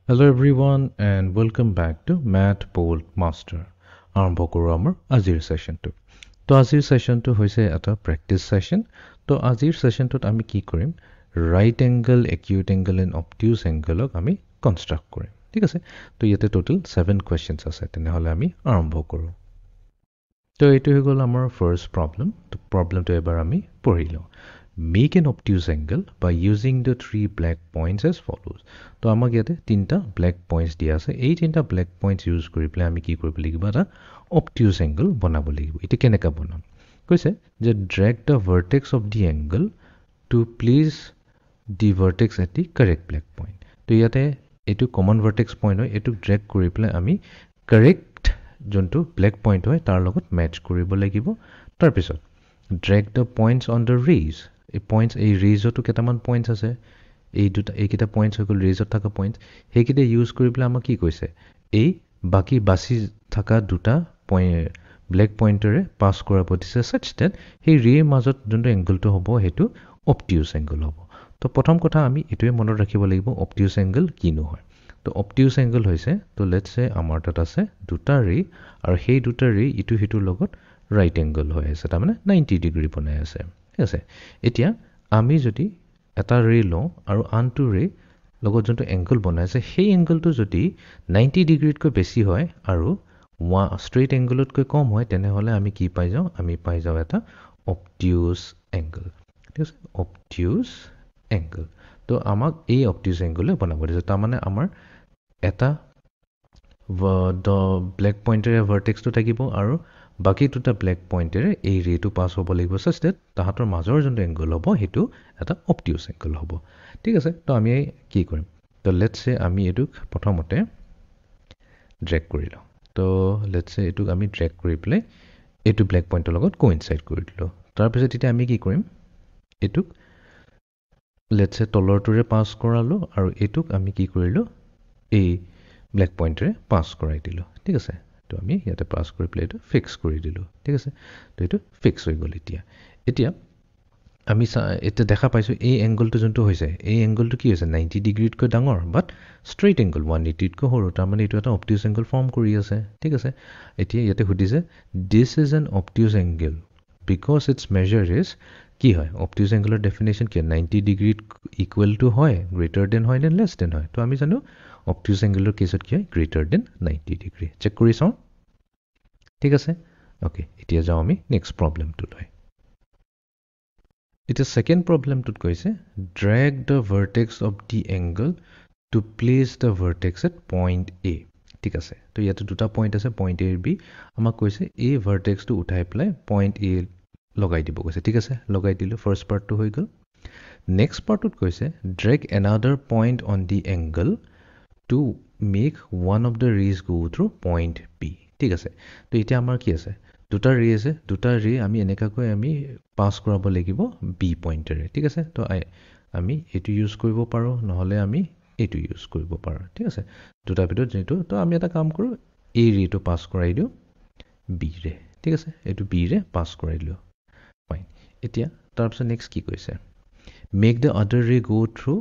Hello everyone and welcome back to Math Bold Master. আৰম্ভ কৰোঁ আমাৰ আজিৰ সেশনটো। তো আজিৰ সেশনটো হৈছে এটা প্ৰেক্টিচ সেশন। তো আজিৰ সেশনটোত আমি কি কৰিম? Right angle, acute angle and obtuse এংগলক আমি কনষ্ট্ৰাক্ট কৰিম। ঠিক আছে? তো ইয়াতে টোটেল 7 কুৱেশ্যনছ আছে। তেনেহ'লে আমি আৰম্ভ কৰোঁ। তো এইটো হৈ গ'ল আমাৰ ফাৰ্ষ্ট প্ৰব্লেম। তো প্ৰব্লেমটো এবাৰ আমি পঢ়ি লওঁ। Make an obtuse angle by using the three black points as follows. তো আমাক ইয়াতে তিনিটা ব্লেক পইণ্টছ দিয়া আছে। এই তিনিটা ব্লেক পইণ্টছ ইউজ কৰি পেলাই আমি কি কৰিব লাগিব? এটা অবটিউজ এংগল বনাব লাগিব। এতিয়া কেনেকৈ বনাম? কৈছে যে drag the vertex of the angle to place the vertex at the correct black point. তো ইয়াতে এইটো কমন ভাৰ্টেক্স পইণ্ট হয়। এইটোক ড্ৰেগ কৰি পেলাই আমি কাৰেক্ট যোনটো ব্লেক পইণ্ট হয় তাৰ লগত মেটচ কৰিব লাগিব। তাৰপিছত drag the points on the raise. এই ৰেজতো কেইটামান পইণ্টছ আছে। এইকেইটা পইণ্টছ হৈ গ'ল ৰেজত থকা পইণ্টছ। সেইকেইটা ইউজ কৰি পেলাই আমাক কি কৈছে? এই বাকী বাচি থকা দুটা ব্লেক পইণ্টেৰে পাছ কৰাব দিছে ছাচ ডেট সেই ৰেৰ মাজত যোনটো এংগলটো হ'ব সেইটো অবটিউজ এংগল হ'ব। তো প্ৰথম কথা আমি এইটোৱে মনত ৰাখিব লাগিব অবটিউজ এংগল কিনো হয়। তো অবটিউজ এংগল হৈছে, তো লেটছ চে আমাৰ তাত আছে দুটা ৰে আৰু সেই দুটা ৰে ইটো সিটোৰ লগত ৰাইট এংগল হৈ আছে, তাৰমানে 90 ডিগ্ৰী বনাই আছে। ঠিক আছে? এতিয়া আমি যদি এটা ৰে লওঁ আৰু আনটো ৰে লগত যোনটো এংগল বনাইছে সেই এংগলটো যদি 90 ডিগ্ৰীতকৈ বেছি হয় আৰু ষ্ট্ৰেইট এংগলতকৈ কম হয়, তেনেহ'লে আমি কি পাই যাওঁ? আমি পাই যাওঁ এটা অবটিউজ এংগল। ঠিক আছে? অবটিউজ এংগল। তো আমাক এই অবটিউজ এংগলে বনাব দিছে। তাৰমানে আমাৰ এটা ব্লেক পইণ্টেৰে ভাৰ্টেক্সটো থাকিব আৰু বাকী দুটা ব্লেক পইণ্টেৰে এই ৰেটো পাছ হ'ব লাগিব ছাচ ডেট তাহাঁতৰ মাজৰ যোনটো এংগল হ'ব সেইটো এটা অবটিউজ এংগল হ'ব। ঠিক আছে? তো আমি কি কৰিম? তো লেটছ চে আমি এইটোক প্ৰথমতে ড্ৰেগ কৰি লওঁ। তো লেটছ চে এইটোক আমি ড্ৰেগ কৰি পেলাই এইটো ব্লেক পইণ্টৰ লগত কোইনচাইড কৰি দিলোঁ। তাৰপিছত এতিয়া আমি কি কৰিম? এইটোক লেটছ চে তলৰটোৰে পাছ কৰালোঁ আৰু এইটোক আমি কি কৰিলোঁ? এই ব্লেক পইণ্টেৰে পাছ কৰাই দিলোঁ। ঠিক আছে? তো আমি ইয়াতে পাছ কৰি পেলাই এইটো ফিক্স কৰি দিলোঁ। ঠিক আছে? তো এইটো ফিক্স হৈ গ'ল। এতিয়া আমি এতিয়া দেখা পাইছোঁ এই এংগলটো যোনটো হৈছে এই এংগলটো কি হৈছে 90 ডিগ্ৰীতকৈ ডাঙৰ বাট ষ্ট্ৰেইট এংগল 180তকৈ সৰু, তাৰমানে এইটো এটা অবটিউজ এংগল ফৰ্ম কৰি আছে। ঠিক আছে? এতিয়া ইয়াতে সুধিছে this is an obtuse angle because it's measure is কি হয়? অবটিউজ এংগলৰ ডেফিনেশ্যন কি? 90 ডিগ্ৰীত ইকুৱেল টু হয়, গ্ৰেটাৰ দেন হয় নে লেছ দেন হয়? তো আমি জানো অবটিউজ এংগলৰ কেছত কি হয়? Greater then 90 degree. চেক কৰি চাওঁ। ঠিক আছে? অ'কে, এতিয়া যাওঁ আমি নেক্সট প্ৰব্লেমটোলৈ। এতিয়া ছেকেণ্ড প্ৰব্লেমটোত কৈছে drag the vertex of the angle to place the vertex at point A. ঠিক আছে? তো ইয়াতে দুটা পইণ্ট আছে, পইণ্ট এ বি। আমাক কৈছে এই ভাৰ্টেক্সটো উঠাই পেলাই পইণ্ট এ লগাই দিব কৈছে। ঠিক আছে? লগাই দিলোঁ। ফাৰ্ষ্ট পাৰ্টটো হৈ গ'ল। নেক্সট পাৰ্টটোত কৈছে drag another point on the angle to make one of the rays go through point B. ঠিক আছে? তো এতিয়া আমাৰ কি আছে? দুটা ৰে আছে। দুটা ৰে আমি এনেকুৱাকৈ আমি পাছ কৰাব লাগিব বি পইণ্টেৰে। ঠিক আছে? তো আমি এইটো ইউজ কৰিব পাৰোঁ, নহ'লে আমি এইটো ইউজ কৰিব পাৰোঁ। ঠিক আছে? দুটাৰ ভিতৰত যিটো, তো আমি এটা কাম কৰোঁ, এই ৰেটো পাছ কৰাই দিওঁ বি ৰে। ঠিক আছে? এইটো বি ৰে পাছ কৰাই দিলোঁ। ফাইন। এতিয়া তাৰপিছত নেক্সট কি কৈছে? Make the other ray go through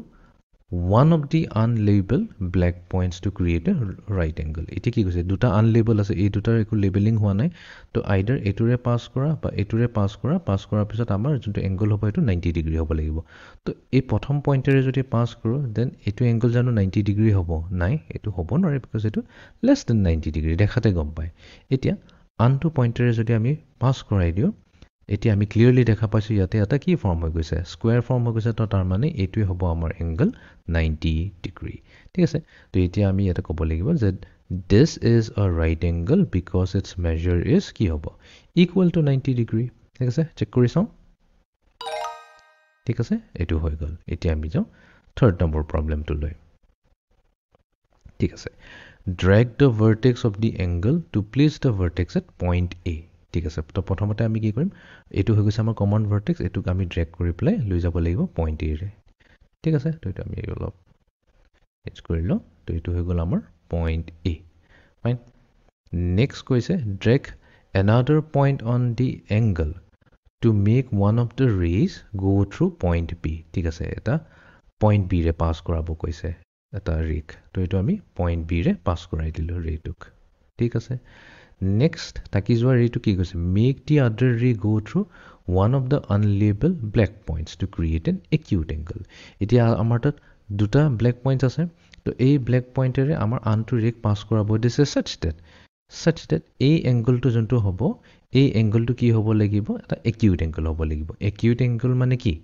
one of the unlabeled black points to create a right angle. এতিয়া কি কৈছে? দুটা আনলেবল আছে, এই দুটাৰ একো লেবেলিং হোৱা নাই। তো আইডাৰ এইটোৰে পাছ কৰা বা এইটোৰে পাছ কৰাৰ পিছত আমাৰ যোনটো এংগল হ'ব সেইটো 90 ডিগ্ৰী হ'ব লাগিব। তো এই প্ৰথম পইণ্টেৰে যদি পাছ কৰোঁ দেন এইটো এংগল জানো 90 ডিগ্ৰী হ'ব? নাই, এইটো হ'ব নোৱাৰে বিকজ এইটো লেছ দেন 90 ডিগ্ৰী দেখাতে গম পায়। এতিয়া আনটো পইণ্টেৰে যদি আমি পাছ কৰাই দিওঁ, এতিয়া আমি ক্লিয়াৰলি দেখা পাইছোঁ ইয়াতে এটা কি ফৰ্ম হৈ গৈছে? স্কুৱেৰ ফৰ্ম হৈ গৈছে। তো তাৰমানে এইটোৱে হ'ব আমাৰ এংগল 90 ডিগ্ৰী। ঠিক আছে? তো এতিয়া আমি ইয়াতে ক'ব লাগিব যে this is a right angle because it's measure is কি হ'ব? Equal to 90 degree. ঠিক আছে? চেক কৰি চাওঁ। ঠিক আছে? এইটো হৈ গ'ল। এতিয়া আমি যাওঁ থাৰ্ড নম্বৰ প্ৰব্লেমটোলৈ। ঠিক আছে? Drag the vertex of the angle to place the vertex at point A. ঠিক আছে? তো প্ৰথমতে আমি কি কৰিম? এইটো হৈ গৈছে আমাৰ কমন ভাৰ্টেক্স, এইটোক আমি ড্ৰেগ কৰি পেলাই লৈ যাব লাগিব পইণ্ট এৰে। ঠিক আছে? তো এইটো আমি অলপ এড কৰি লওঁ। তো এইটো হৈ গ'ল আমাৰ পইণ্ট এ। ফাইন। নেক্সট কৈছে drag another point on the angle to make one of the rays go through point B. ঠিক আছে? এটা পইণ্ট বিৰে পাছ কৰাব কৈছে। এটা ৰেক তো এইটো আমি পইণ্ট বিৰে পাছ কৰাই দিলোঁ ৰেটোক ঠিক আছে নেক্সট থাকি যোৱা ৰেটো কি কৈছে make the other ray go' through one of the unlabeled black points to create an acute angle এতিয়া আমাৰ তাত দুটা ব্লেক পইণ্টছ আছে তো এই ব্লেক পইণ্টেৰে আমাৰ আনটো ৰেক পাছ কৰাব দিছে such that এই এংগলটো যোনটো হ'ব এই এংগলটো কি হ'ব লাগিব এটা একিউট এংগল হ'ব লাগিব একিউট এংগল মানে কি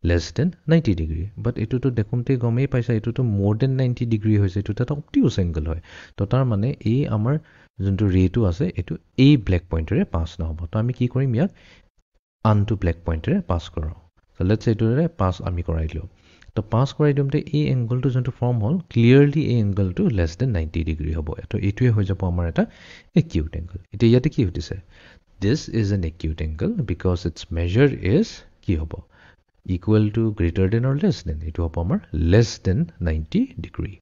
less than 90 degree but এটোতো দেখোনতে গমেই পাইছা এটোতো more than 90 degree হৈছে এটো এটা obtuse angle হয় তো তাৰ মানে এই আমাৰ যোনটো ৰেটো আছে এটো এই ব্লেক পইণ্টেৰে পাছ নহব তো আমি কি কৰিম ইয়াক আনটো ব্লেক পইণ্টেৰে পাছ কৰাও so let's say এটোৰে পাছ আমি কৰাই দিলো তো পাছ কৰাই দিমতে এই এংগলটো যোনটো ফৰ্ম হ'ল ক্লিয়াৰলি এই এংগলটো less than 90 degree হ'ব তো এটোৱে হৈ যাব আমাৰ এটা acute angle এতিয়া ইয়াতে কি হৈছে this is an acute angle because its measure is কি হ'ব equal to greater than or less than এটো হ'ব আমাৰ less than 90 degree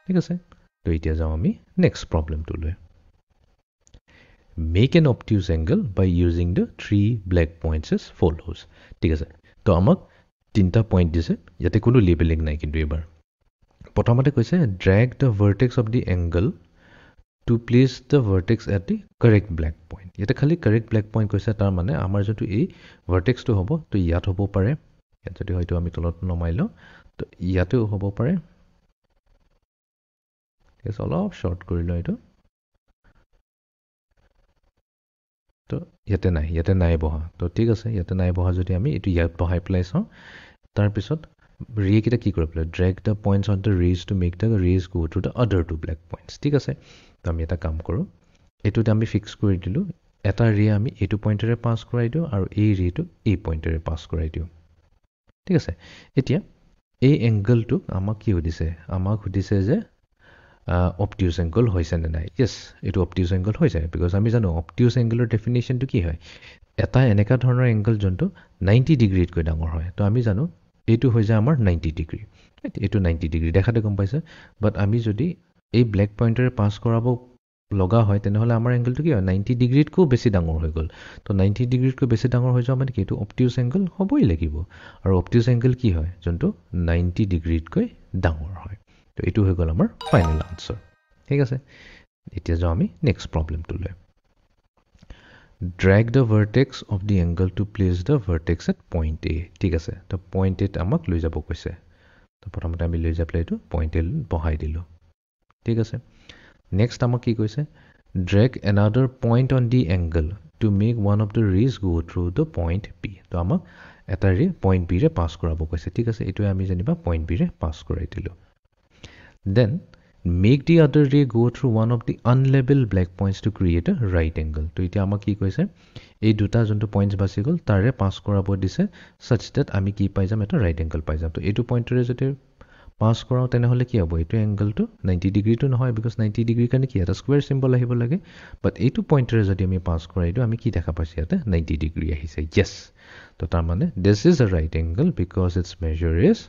ঠিক আছে তো এতিয়া যাও আমি next problem টো লৈ make an obtuse angle by using the three black points as follows ঠিক আছে তো আমাক তিনটা পইণ্ট দিছে ইয়াতে কোনো লেবেলিং নাই কিন্তু এবাৰ প্ৰথমতে কৈছে drag the vertex of the angle to place the vertex at the correct black point ইয়াতে খালি correct black point কৈছে তাৰ মানে আমাৰ যেটো এই vertex টো হ'ব তো ইয়াত হ'ব পাৰে ইয়াত যদি হয়তো আমি তলত নমাই লওঁ তো ইয়াতেও হ'ব পাৰে এস অলপ শৰ্ট কৰি লওঁ এইটো তো ইয়াতে নাই বহা তো ঠিক আছে ইয়াতে নাই বহা যদি আমি এটো ইয়াত বহাই প্লাই চাওঁ তাৰ পিছত ৰে কিটা কি কৰিব লাগে drag the points on the rays to make the rays go to the other two black points ঠিক আছে তো আমি এটা কাম কৰো এটোতে আমি ফিক্স কৰি দিলো এটা ৰে আমি এটো পইণ্টেৰে পাস কৰাই দিও আৰু এই ৰেটো এই পইণ্টেৰে পাস কৰাই দিও ঠিক আছে এতিয়া এই এংগলটো আমাক কি হদিছে আমাক হদিছে যে obtuse angle হৈছে নে নাই yes এটো obtuse angle হৈছে because আমি জানো obtuse angle definition টো কি হয় এটা এনেকা ধৰণৰ এংগল যোনটো 90 ডিগ্ৰীত কৈ ডাঙৰ হয় তো আমি জানো এটো হৈ যায় আমাৰ 90 ডিগ্ৰী এটো 90 ডিগ্ৰী দেখাতে গম পাইছে বাট আমি যদি এই ব্লেক পইণ্টেৰে পাস কৰাব লগা হয় তেনেহলে আমাৰ এংগলটো কি হয় 90 ডিগ্ৰীত কো বেছি ডাঙৰ হৈ গল তো 90 ডিগ্ৰীত কো বেছি ডাঙৰ হৈ যোৱা মানে কি এটো obtuse angle হ'বই লাগিব আৰু obtuse angle কি হয় যোনটো 90 ডিগ্ৰীত কৈ ডাঙৰ হয় তো এটো হৈ গল আমাৰ ফাইনাল আনসাৰ ঠিক আছে এতিয়া যাও আমি নেক্সট প্ৰবলেমটো লৈ drag the vertex of the angle to place the vertex at point A ঠিক আছে তো point A আমাক লৈ যাব কৈছে তো প্ৰথমতে আমি লৈ যাব লাইটো point A বহাই দিলো ঠিক আছে next আমাক কি কৈছে drag another point on the angle to make one of the rays go through the point B তো আমাক এটা ৰে point B ৰে পাস কৰাব কৈছে ঠিক আছে এটো আমি জানিবা point B ৰে পাস কৰাই দিলো then make the other ray go through one of the unlabeled black points to create a right angle তো এতিয়া আমাক কি কৈছে এই দুটা যোনটো পইণ্টছ বাছি গল তাৰে পাস কৰাব দিছে such that আমি কি পাই যাম এটা right angle পাই যাম তো এটো পইণ্টৰে যদি পাস কৰাও তেনেহলে কি হ'ব এটো এংগলটো 90 ডিগ্ৰী টো নহয় because 90 ডিগ্ৰী কাৰণে কি এটা স্কয়াৰ সিম্বল আহিব লাগে বাট এটো পইণ্টৰে যদি আমি পাস কৰাই দিও আমি কি দেখা পাইছে ইয়াতে 90 ডিগ্ৰী আহিছে yes তো তাৰ মানে this is a right angle because its measure is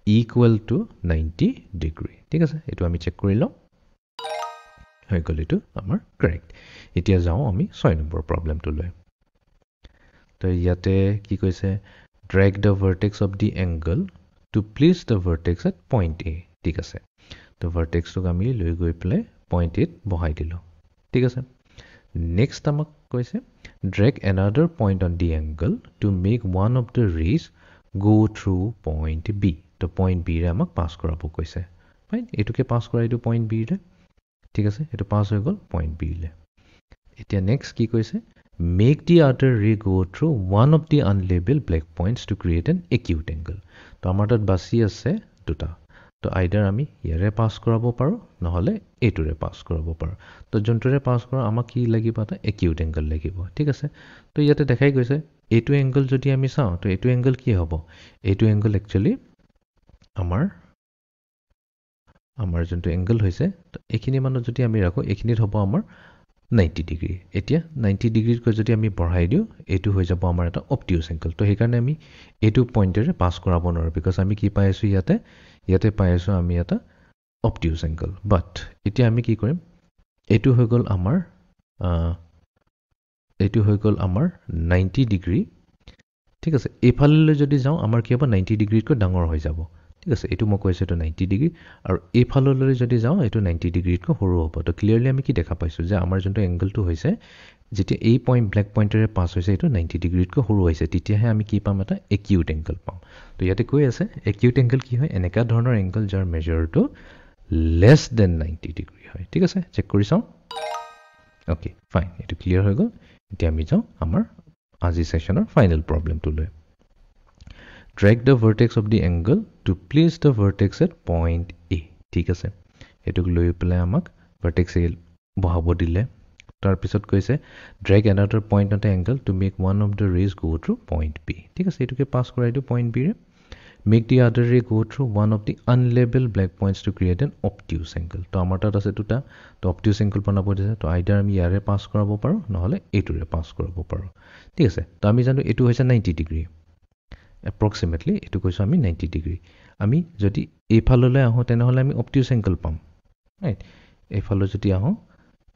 equal to 90 degree ঠিক আছে এটো আমি চেক কৰি লওঁ হৈ গল এটো আমাৰ কাৰেক্ট এতিয়া যাও আমি 6 নম্বৰ প্ৰবলেমটো লৈ তো ইয়াতে কি কৈছে drag the vertex of the angle to place the vertex at point A ঠিক আছে তো vertex টো আমি লৈ গৈ প্লে point A বহাই দিলো ঠিক আছে নেক্সট আমাক কৈছে drag another point on the angle to make one of the rays go through point B তো point B ৰে আমাক পাস কৰাব কৈছে ফাইন এটোকে পাস কৰাই দিও point B ৰে ঠিক আছে এটো পাস হৈ গল point B লে এতিয়া নেক্সট কি কৈছে make the other ray go through one of the unlabeled black points to create an acute angle তো আমাৰ তাত বাছি আছে দুটা তো আইদাৰ আমি ইয়াৰে পাস কৰাব পাৰো নহলে এটোৰে পাস কৰাব পাৰো তো যোনটোৰে পাস কৰা আমাক কি লাগিব এটা acute angle লাগিব ঠিক আছে তো ইয়াতে দেখাই গৈছে এটো এংগল যদি আমি চাও তো এটো এংগল কি হ'ব এটো এংগল একচুয়ালি আমাৰ যোনটো এংগল হৈছে তো এখিনি মানত যদি আমি ৰাখো এখিনিত হ'ব আমাৰ 90 ডিগ্ৰী এতিয়া 90 ডিগ্ৰীত কৈ যদি আমি বঢ়াই দিও এটো হৈ যাব আমাৰ এটা obtuse angle তো হেকাৰণে আমি এটো পইণ্টেৰে পাস কৰাব নোৱাৰো because আমি কি পাই আছো ইয়াতে পাই আছো আমি এটা obtuse angle but এতিয়া আমি কি কৰিম এটো হৈ গল আমাৰ 90 ডিগ্ৰী ঠিক আছে এফাললৈ যদি যাও আমাৰ কি হ'ব 90 ডিগ্ৰীত কৈ ডাঙৰ হৈ যাব ঠিক আছে এইটো মই কৈছোঁ এইটো 90 ডিগ্ৰী আৰু এইফাললৈ যদি যাওঁ এইটো 90 ডিগ্ৰীতকৈ সৰু হ'ব তো ক্লিয়াৰলি আমি কি দেখা পাইছোঁ যে আমাৰ যোনটো এংগলটো হৈছে যেতিয়া এই পইণ্ট ব্লেক পইণ্টেৰে পাছ হৈছে এইটো 90 ডিগ্ৰীতকৈ সৰু হৈছে তেতিয়াহে আমি কি পাম এটা একিউট এংগল পাম তো ইয়াতে কৈ আছে একিউট এংগল কি হয় এনেকুৱা ধৰণৰ এংগল যাৰ মেজাৰটো লেছ দেন 90 ডিগ্ৰী হয় ঠিক আছে চেক কৰি চাওঁ অ'কে ফাইন এইটো ক্লিয়াৰ হৈ গ'ল এতিয়া আমি যাওঁ আমাৰ আজি সেশনৰ final প্ৰবলেমটোলৈ drag the vertex of the angle to place the vertex at point A ঠিক আছে এটোক লৈ পেলাই আমাক vertex A বহাব দিলে তাৰ পিছত কৈছে drag another point on the angle to make one of the rays go through point B ঠিক আছে এটোকে পাস কৰাই দিও point B ৰে make the other ray go through one of the unlabeled black points to create an obtuse angle তো আমাৰ তাত আছে দুটা তো obtuse angle বনাব দিছে তো আইদাৰ আমি ইয়াৰে পাস কৰাব পাৰো নহলে এটোৰে পাস কৰাব পাৰো ঠিক আছে তো আমি জানো এটো হৈছে 90 ডিগ্ৰী approximately এটো কৈছো আমি 90 ডিগ্ৰী আমি যদি এইফাললৈ আহো তেনেহলে আমি obtuse angle পাম ৰাইট এইফালে যদি আহো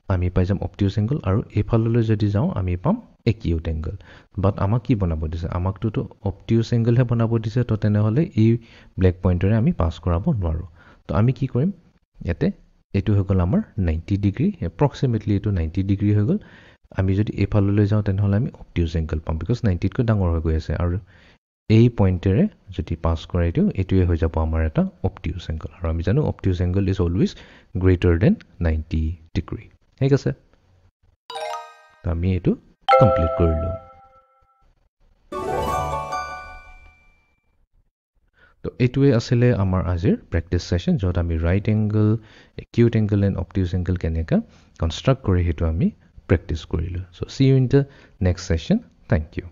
আমি পাই যাম obtuse angle আৰু এইফাললৈ যদি যাও আমি পাম acute angle বাট আমাক কি বনাব দিছে আমাকটো তো obtuse angle হে বনাব দিছে তো তেনেহলে এই ব্ল্যাক পইণ্টৰে আমি পাস কৰাব নোৱাৰো তো আমি কি কৰিম ইয়াতে এটো হৈ গল আমাৰ 90 ডিগ্ৰী approximately এটো 90 ডিগ্ৰী হৈ গল আমি যদি এইফাললৈ যাও তেনেহলে আমি obtuse angle পাম because 90 তকৈ ডাঙৰ হৈ গৈ আছে আৰু এই পইণ্টেৰে যদি পাস কৰাই দিও এটোৱে হৈ যাব আমাৰ এটা obtuse angle আৰু আমি জানো obtuse angle is always greater than 90 degree ঠিক আছে তো আমি এটো কমপ্লিট কৰিলো তো এটোৱে আছিল আমাৰ আজিৰ প্ৰেক্টিস সেশন যত আমি right angle acute angle and obtuse angle কেনেকা কনস্ট্ৰাক্ট কৰি হেতু আমি প্ৰেক্টিস কৰিলো so see you in the next session thank you